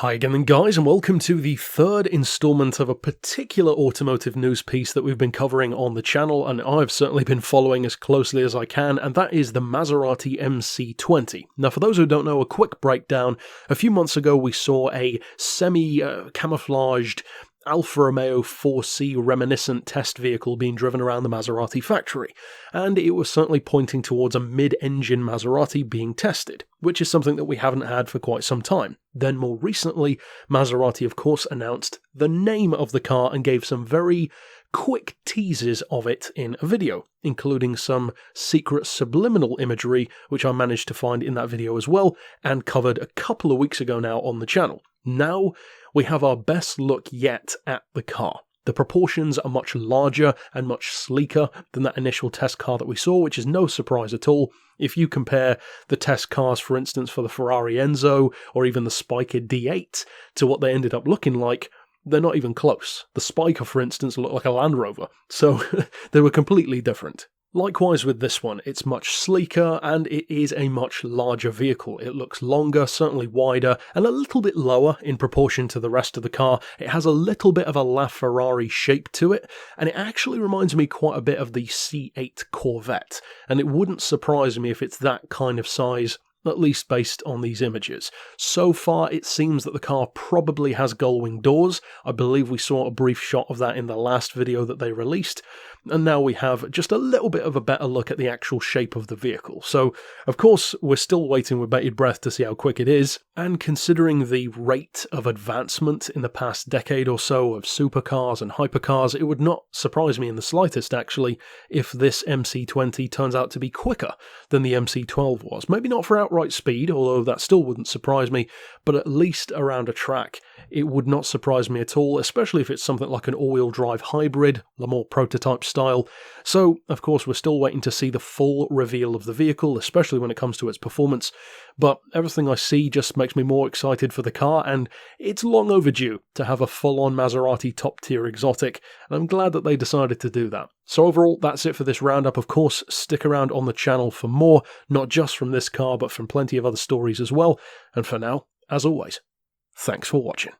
Hi again guys, and welcome to the third installment of a particular automotive news piece that we've been covering on the channel, and I've certainly been following as closely as I can, and that is the Maserati MC20. Now for those who don't know, a quick breakdown. A few months ago we saw a semi-camouflaged Alfa Romeo 4C reminiscent test vehicle being driven around the Maserati factory, and it was certainly pointing towards a mid-engine Maserati being tested, which is something that we haven't had for quite some time. Then more recently, Maserati of course announced the name of the car and gave some very quick teases of it in a video, including some secret subliminal imagery which I managed to find in that video as well, and covered a couple of weeks ago now on the channel. Now we have our best look yet at the car. The proportions are much larger and much sleeker than that initial test car that we saw, which is no surprise at all. If you compare the test cars, for instance, for the Ferrari Enzo or even the Spiker D8 to what they ended up looking like, they're not even close. The Spiker, for instance, looked like a Land Rover, so they were completely different. Likewise with this one, it's much sleeker and it is a much larger vehicle. It looks longer, certainly wider, and a little bit lower in proportion to the rest of the car. It has a little bit of a LaFerrari shape to it, and it actually reminds me quite a bit of the C8 Corvette, and it wouldn't surprise me if it's that kind of size, at least based on these images. So far, it seems that the car probably has gull-wing doors. I believe we saw a brief shot of that in the last video that they released, and now we have just a little bit of a better look at the actual shape of the vehicle. So, of course, we're still waiting with bated breath to see how quick it is, and considering the rate of advancement in the past decade or so of supercars and hypercars, it would not surprise me in the slightest, actually, if this MC20 turns out to be quicker than the MC12 was. Maybe not for outright speed, although that still wouldn't surprise me, but at least around a track, it would not surprise me at all, especially if it's something like an all-wheel drive hybrid, the more prototype style. So, of course, we're still waiting to see the full reveal of the vehicle, especially when it comes to its performance, but everything I see just makes me more excited for the car, and it's long overdue to have a full-on Maserati top-tier exotic, and I'm glad that they decided to do that. So overall, that's it for this roundup. Of course, stick around on the channel for more, not just from this car, but from plenty of other stories as well, and for now, as always, thanks for watching.